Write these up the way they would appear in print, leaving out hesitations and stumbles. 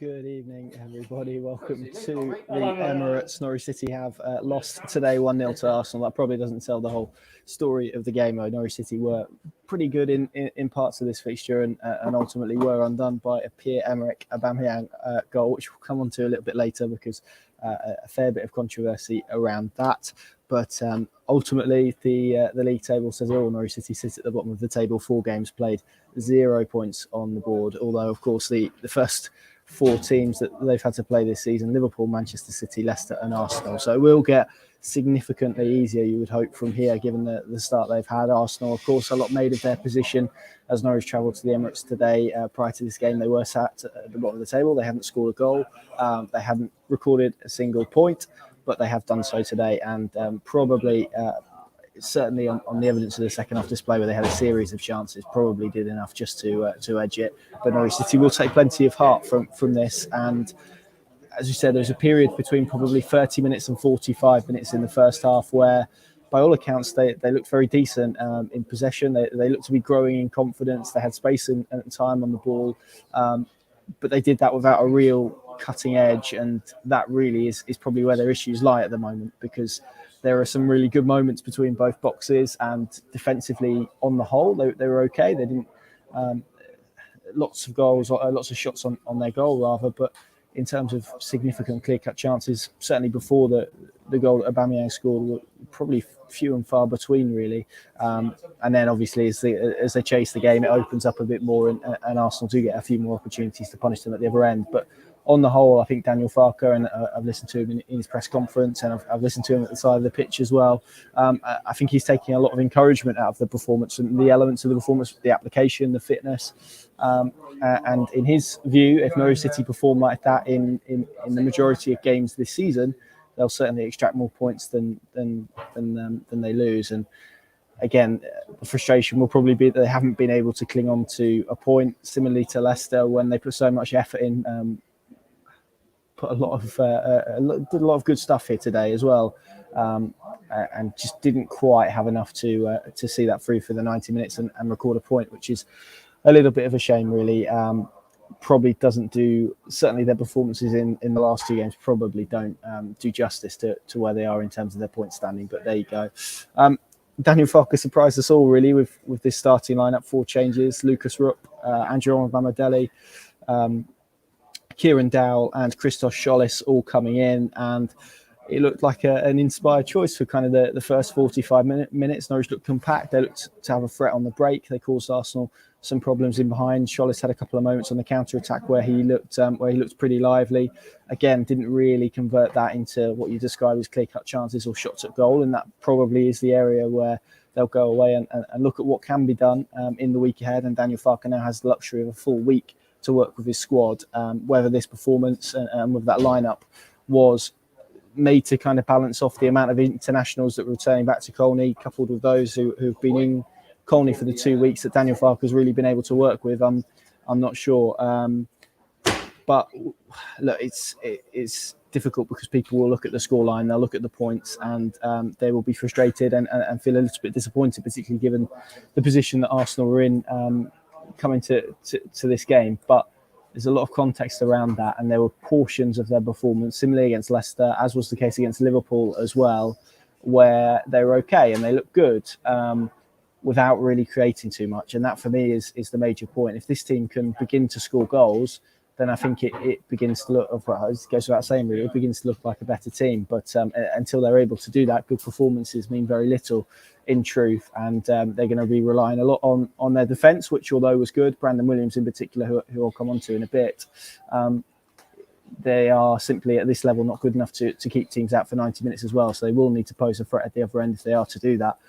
Good evening, everybody. Welcome to the Emirates. Norwich City have lost today 1-0 to Arsenal. That probably doesn't tell the whole story of the game. Norwich City were pretty good in parts of this fixture and ultimately were undone by a Pierre-Emerick Aubameyang goal, which we'll come on to a little bit later because a fair bit of controversy around that. But ultimately, the league table says all. Norwich City sits at the bottom of the table, 4 games played, 0 points on the board. Although, of course, the first 4 teams that they've had to play this season: Liverpool, Manchester City, Leicester and Arsenal. So it will get significantly easier, you would hope, from here, given the start they've had. Arsenal, of course, a lot made of their position as Norwich travelled to the Emirates today. Prior to this game, they were sat at the bottom of the table. They hadn't scored a goal. They hadn't recorded a single point, but they have done so today, and probably certainly on the evidence of the second half display, where they had a series of chances, probably did enough just to edge it. But Norwich City will take plenty of heart from this. And as you said, there's a period between probably 30 minutes and 45 minutes in the first half where, by all accounts, they looked very decent in possession. They looked to be growing in confidence. They had space and time on the ball, but they did that without a real cutting edge, and that really is probably where their issues lie at the moment, because there are some really good moments between both boxes, and defensively on the whole they were okay. They didn't lots of goals, lots of shots on their goal rather, but in terms of significant clear-cut chances, certainly before the goal that Aubameyang scored, were probably few and far between, really. And then obviously as they chase the game, it opens up a bit more, and Arsenal do get a few more opportunities to punish them at the other end. But on the whole, I think Daniel Farke, and I've listened to him in his press conference, and I've listened to him at the side of the pitch as well. I think he's taking a lot of encouragement out of the performance and the elements of the performance, the application, the fitness. And in his view, if Norwich City perform like that in the majority of games this season, they'll certainly extract more points than they lose. And again, the frustration will probably be that they haven't been able to cling on to a point. Similarly to Leicester, when they put so much effort in. Did a lot of good stuff here today as well, and just didn't quite have enough to see that through for the 90 minutes and record a point, which is a little bit of a shame, really. Probably doesn't do, certainly their performances in the last 2 games probably don't do justice to where they are in terms of their point standing, but there you go. Daniel Farke surprised us all, really, with this starting lineup. 4 changes: Lucas Rupp, Andrew Mamadeli, Kieran Dowell and Christos Scholis all coming in, and it looked like an inspired choice for kind of the first 45 minutes. Norwich looked compact. They looked to have a threat on the break. They caused Arsenal some problems in behind. Scholis had a couple of moments on the counter-attack where he looked pretty lively. Again, didn't really convert that into what you describe as clear-cut chances or shots at goal, and that probably is the area where they'll go away and look at what can be done in the week ahead. And Daniel Farke now has the luxury of a full week to work with his squad. Whether this performance and with that lineup was made to kind of balance off the amount of internationals that were returning back to Colney, coupled with those who've been in Colney for the 2 weeks that Daniel Farke has really been able to work with, I'm not sure. But look, it's difficult because people will look at the scoreline, they'll look at the points, and they will be frustrated and feel a little bit disappointed, particularly given the position that Arsenal were in coming to this game. But there's a lot of context around that, and there were portions of their performance, similarly against Leicester, as was the case against Liverpool as well, where they were okay and they looked good without really creating too much. And that, for me, is the major point. If this team can begin to score goals, then I think it begins to look, it goes without saying, really, it begins to look like a better team. But until they're able to do that, good performances mean very little in truth. And they're going to be relying a lot on their defence, which, although was good, Brandon Williams in particular, who I'll come on to in a bit, they are simply at this level not good enough to keep teams out for 90 minutes as well. So they will need to pose a threat at the other end if they are to do that.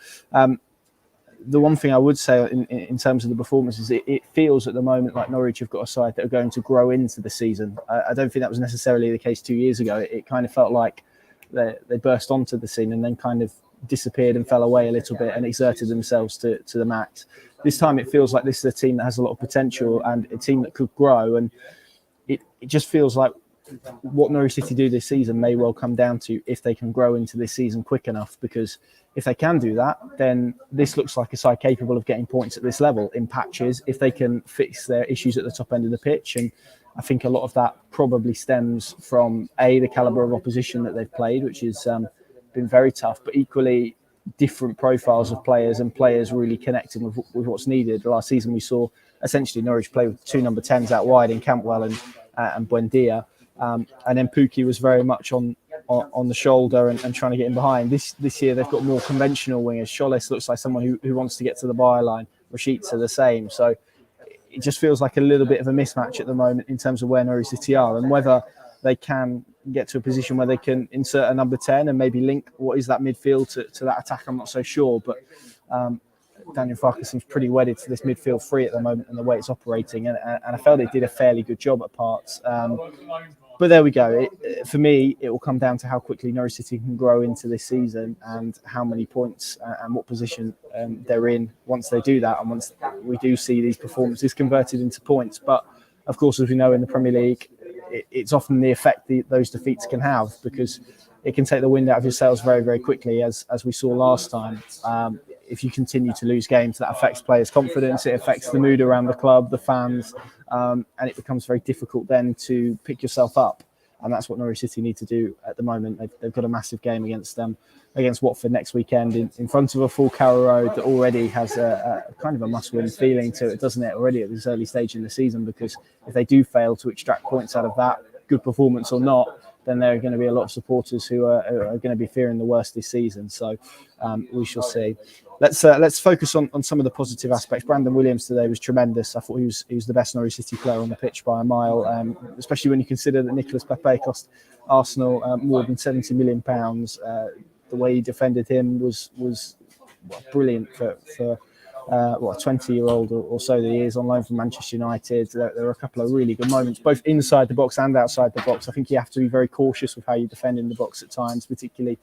The one thing I would say in terms of the performances, it feels at the moment like Norwich have got a side that are going to grow into the season. I don't think that was necessarily the case 2 years ago. It kind of felt like they burst onto the scene and then kind of disappeared and fell away a little bit and exerted themselves to the max. This time it feels like this is a team that has a lot of potential and a team that could grow. And it just feels like what Norwich City do this season may well come down to if they can grow into this season quick enough, because if they can do that, then this looks like a side capable of getting points at this level in patches if they can fix their issues at the top end of the pitch. And I think a lot of that probably stems from the calibre of opposition that they've played, which has been very tough, but equally different profiles of players and players really connecting with what's needed. Last season we saw essentially Norwich play with 2 number 10s out wide in Campbell and Buendia. And then Pukki was very much on the shoulder and trying to get in behind. This year they've got more conventional wingers. Scholes looks like someone who wants to get to the byline. Rashica the same. So it just feels like a little bit of a mismatch at the moment in terms of where Norwich City are, and whether they can get to a position where they can insert a number 10 and maybe link what is that midfield to that attack. I'm not so sure, but Daniel Farke seems pretty wedded to this midfield three at the moment and the way it's operating, and I felt it did a fairly good job at parts. But there we go. For me, it will come down to how quickly Norwich City can grow into this season and how many points and what position they're in once they do that, and once we do see these performances converted into points. But of course, as we know in the Premier League, it's often the effect those defeats can have, because it can take the wind out of your sails very, very quickly, as we saw last time. If you continue to lose games, that affects players' confidence, it affects the mood around the club, the fans, and it becomes very difficult then to pick yourself up. And that's what Norwich City need to do at the moment. They've got a massive game against Watford next weekend in front of a full Carrow Road that already has a kind of a must-win feeling to it, doesn't it, already at this early stage in the season? Because if they do fail to extract points out of that, good performance or not, then there are going to be a lot of supporters who are going to be fearing the worst this season. So we shall see. Let's focus on some of the positive aspects. Brandon Williams today was tremendous. I thought he was the best Norwich City player on the pitch by a mile, especially when you consider that Nicolas Pepe cost Arsenal more than £70 million. The way he defended him was brilliant for a 20-year-old or so that he is on loan from Manchester United. There were a couple of really good moments, both inside the box and outside the box. I think you have to be very cautious with how you defend in the box at times, particularly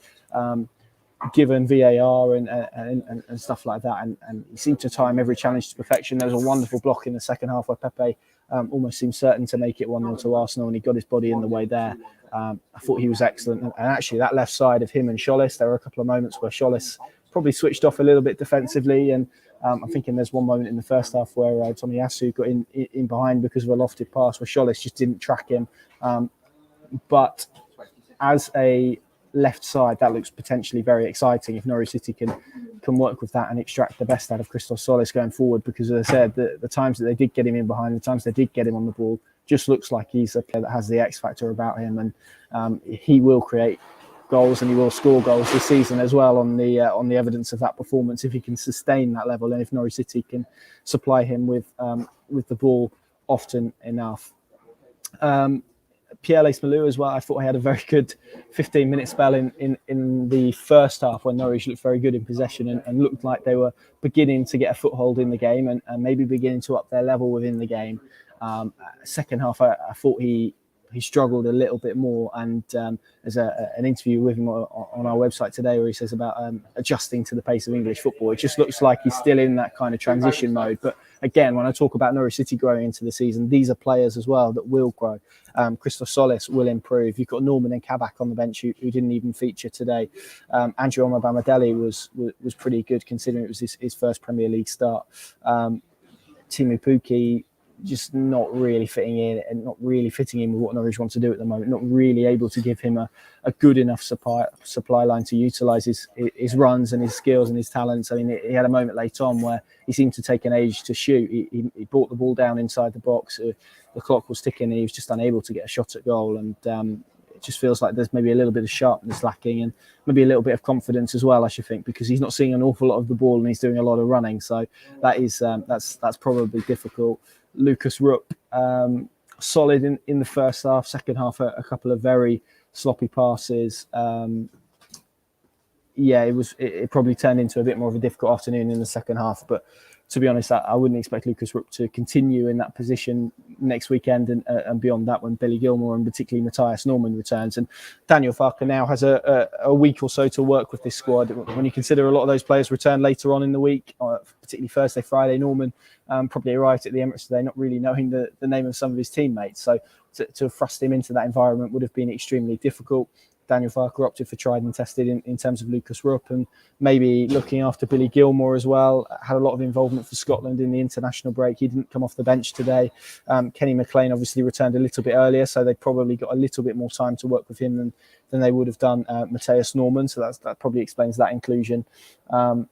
given VAR and stuff like that. And he seemed to time every challenge to perfection. There was a wonderful block in the second half where Pepe almost seemed certain to make it 1-0 to Arsenal, and he got his body in the way there. I thought he was excellent. And actually, that left side of him and Scholes, there were a couple of moments where Scholes probably switched off a little bit defensively. And I'm thinking there's one moment in the first half where Tomiyasu got in behind because of a lofted pass where Scholes just didn't track him. But as a left side, that looks potentially very exciting if Norwich City can work with that and extract the best out of Christos Solis going forward, because as I said, the times that they did get him in behind, the times they did get him on the ball, just looks like he's a player that has the X factor about him, and he will create goals and he will score goals this season as well on the evidence of that performance, if he can sustain that level and if Norwich City can supply him with the ball often enough. Pierre Lees-Malou as well. I thought he had a very good 15-minute spell in the first half when Norwich looked very good in possession and looked like they were beginning to get a foothold in the game and maybe beginning to up their level within the game. Second half, I thought he struggled a little bit more, and there's an interview with him on our website today where he says about adjusting to the pace of English football. It just looks like he's still in that kind of transition mode. But again, when I talk about Norwich City growing into the season, these are players as well that will grow. Christos Solis will improve. You've got Norman and Kabak on the bench who didn't even feature today. Andrew Omobamidele was pretty good considering it was his first Premier League start. Timu Pukki just not really fitting in and not really fitting in with what Norwich wants to do at the moment, not really able to give him a good enough supply line to utilise his runs and his skills and his talents. I mean, he had a moment late on where he seemed to take an age to shoot. He brought the ball down inside the box. The clock was ticking and he was just unable to get a shot at goal. And it just feels like there's maybe a little bit of sharpness lacking and maybe a little bit of confidence as well, I should think, because he's not seeing an awful lot of the ball and he's doing a lot of running. So that is that's probably difficult. Lucas Rupp, solid in the first half. Second half, a couple of very sloppy passes. It probably turned into a bit more of a difficult afternoon in the second half. But to be honest, I wouldn't expect Lucas Rupp to continue in that position next weekend and beyond that when Billy Gilmore and particularly Matthias Norman returns. And Daniel Farke now has a week or so to work with this squad. When you consider a lot of those players return later on in the week, particularly Thursday, Friday, Norman probably arrived at the Emirates today not really knowing the name of some of his teammates. So to thrust him into that environment would have been extremely difficult. Daniel Farke opted for tried and tested in terms of Lucas Rupp and maybe looking after Billy Gilmore as well. Had a lot of involvement for Scotland in the international break. He didn't come off the bench today. Kenny McLean obviously returned a little bit earlier, so they probably got a little bit more time to work with him than they would have done Matthias Norman. So that probably explains that inclusion. And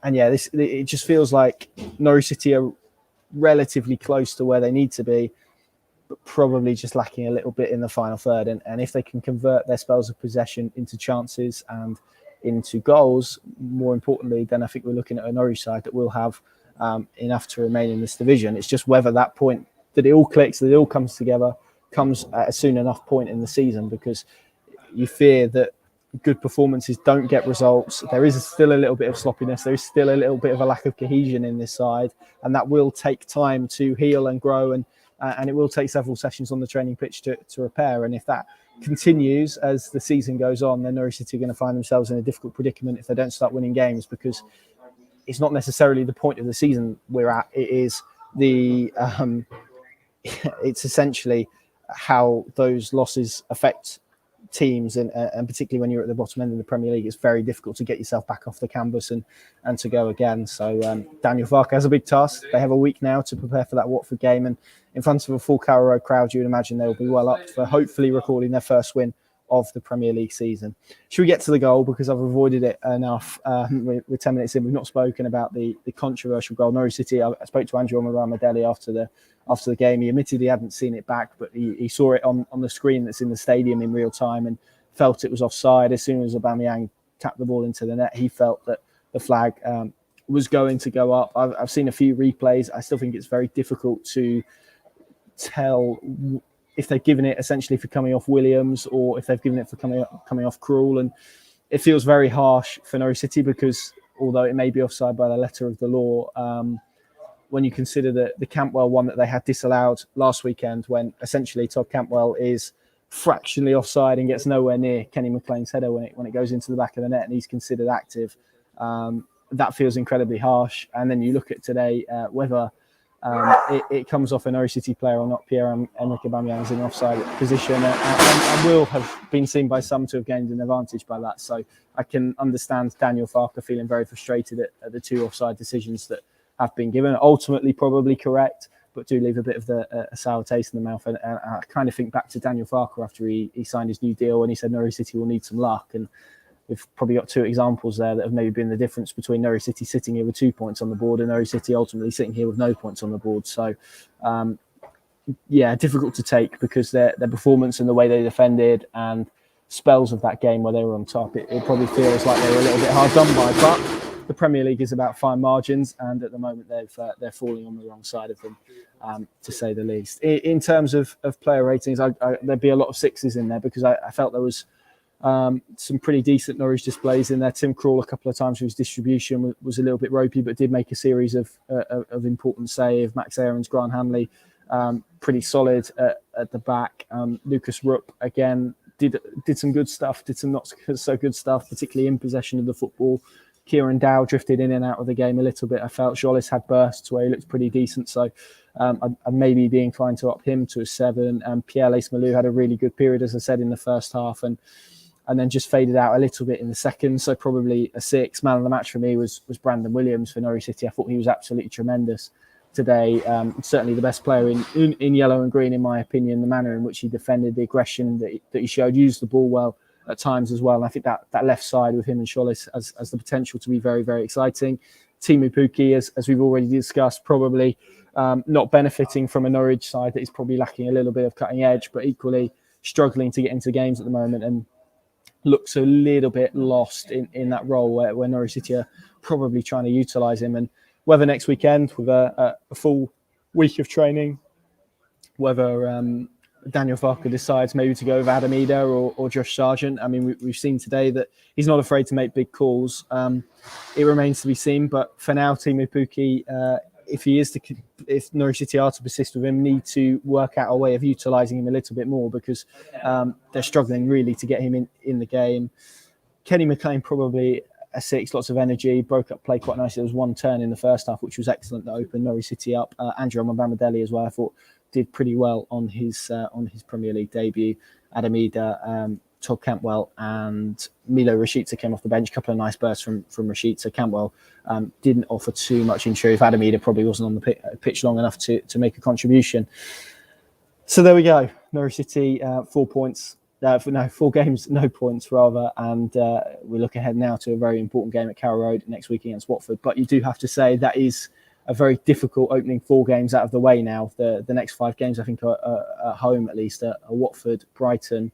yeah, it just feels like Norwich City are relatively close to where they need to be, but probably just lacking a little bit in the final third. And if they can convert their spells of possession into chances and into goals, more importantly, then I think we're looking at a Norwich side that will have enough to remain in this division. It's just whether that point that it all clicks, that it all comes together, comes at a soon enough point in the season, because you fear that good performances don't get results. There is still a little bit of sloppiness. There is still a little bit of a lack of cohesion in this side, and that will take time to heal and grow, and it will take several sessions on the training pitch to repair. And if that continues as the season goes on, then Norwich City are going to find themselves in a difficult predicament if they don't start winning games, because it's not necessarily the point of the season we're at. It is it's essentially how those losses affect teams, and particularly when you're at the bottom end of the Premier League, it's very difficult to get yourself back off the canvas and to go again. So Daniel Farke has a big task. They have a week now to prepare for that Watford game, and in front of a full Carrow Road crowd, you would imagine they'll be well up for hopefully recording their first win of the Premier League season. Should we get to the goal, because I've avoided it enough? We're 10 minutes in. We've not spoken about the controversial goal. Norwich City, I spoke to Andrew Omaramadeli after the game. He admitted he hadn't seen it back, but he saw it on the screen that's in the stadium in real time and felt it was offside. As soon as Aubameyang tapped the ball into the net, he felt that the flag was going to go up. I've seen a few replays. I still think it's very difficult to tell if they've given it essentially for coming off Williams or if they've given it for coming off Krul. And it feels very harsh for Norwich City, because although it may be offside by the letter of the law, when you consider the Campbell one that they had disallowed last weekend, when essentially Todd Campbell is fractionally offside and gets nowhere near Kenny McLean's header when it goes into the back of the net and he's considered active, that feels incredibly harsh. And then you look at today, whether it comes off a Norwich City player or not, Pierre-Emerick Aubameyang is in offside position and will have been seen by some to have gained an advantage by that. So I can understand Daniel Farke feeling very frustrated at the two offside decisions that have been given. Ultimately, probably correct, but do leave a bit of a sour taste in the mouth. And I kind of think back to Daniel Farke after he signed his new deal, and he said Norwich City will need some luck. And we've probably got two examples there that have maybe been the difference between Norwich City sitting here with 2 points on the board and Norwich City ultimately sitting here with no points on the board. So, difficult to take, because their performance and the way they defended and spells of that game where they were on top, it probably feels like they were a little bit hard done by. But the Premier League is about fine margins, and at the moment they're falling on the wrong side of them, to say the least. In terms of player ratings, there'd be a lot of sixes in there, because I felt there was some pretty decent Norwich displays in there. Tim Krul a couple of times with his distribution was a little bit ropey, but did make a series of important saves. Max Aarons, Grant Hanley, pretty solid at the back. Lucas Rupp again did some good stuff, did some not so good stuff, particularly in possession of the football. Kieran Dow drifted in and out of the game a little bit. I felt Jolis had bursts where he looked pretty decent, so I'd maybe be inclined to up him to a 7. Pierre Lees-Malou had a really good period, as I said, in the first half, and then just faded out a little bit in the second, so probably a 6. Man of the match for me was Brandon Williams for Norwich City. I thought he was absolutely tremendous today. Certainly the best player in yellow and green, in my opinion. The manner in which he defended, the aggression that he showed, used the ball well at times as well. And I think that left side with him and Sholis has the potential to be very, very exciting. Teemu Pukki, as we've already discussed, probably not benefiting from a Norwich side that is probably lacking a little bit of cutting edge, but equally struggling to get into games at the moment, and looks a little bit lost in that role where Norwich City are probably trying to utilise him. And whether next weekend with a full week of training, whether Daniel Farke decides maybe to go with Adam Eder or Josh Sargent. I mean, we've seen today that he's not afraid to make big calls. It remains to be seen, but for now, Teemu Pukki if Norwich City are to persist with him, need to work out a way of utilising him a little bit more, because they're struggling really to get him in the game. Kenny McLean probably a 6, lots of energy, broke up play quite nicely. There was one turn in the first half which was excellent that opened Norwich City up. Andrew Mohamed as well, I thought did pretty well on his Premier League debut. Adamida, Todd Cantwell and Milo Rashica came off the bench. A couple of nice bursts from Rashica. Cantwell didn't offer too much in truth. Adamida probably wasn't on the pitch long enough to make a contribution. So there we go. Norwich City, 4 points. 4 games, no points rather. And we look ahead now to a very important game at Carrow Road next week against Watford. But you do have to say that is a very difficult opening 4 games out of the way now. The next 5 games, I think, are at home at least, are Watford, Brighton,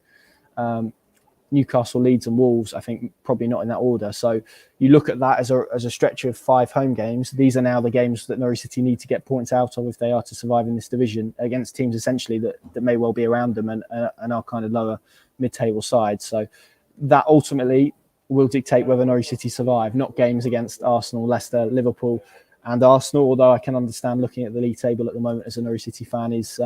Newcastle, Leeds and Wolves. I think probably not in that order. So you look at that as a stretch of 5 home games. These are now the games that Norwich City need to get points out of if they are to survive in this division, against teams essentially that may well be around them and are kind of lower mid-table sides. So that ultimately will dictate whether Norwich City survive, not games against Arsenal, Leicester, Liverpool and Arsenal, although I can understand looking at the league table at the moment as a Norwich City fan is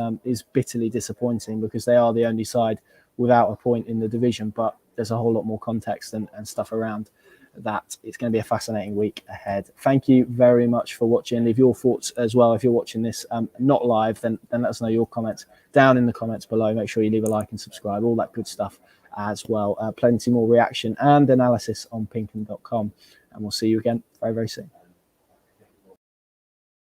bitterly disappointing, because they are the only side without a point in the division. But there's a whole lot more context and stuff around that. It's going to be a fascinating week ahead. Thank you very much for watching. Leave your thoughts as well. If you're watching this not live, then let us know your comments down in the comments below. Make sure you leave a like and subscribe, all that good stuff as well. Plenty more reaction and analysis on pinkham.com. And we'll see you again very, very soon.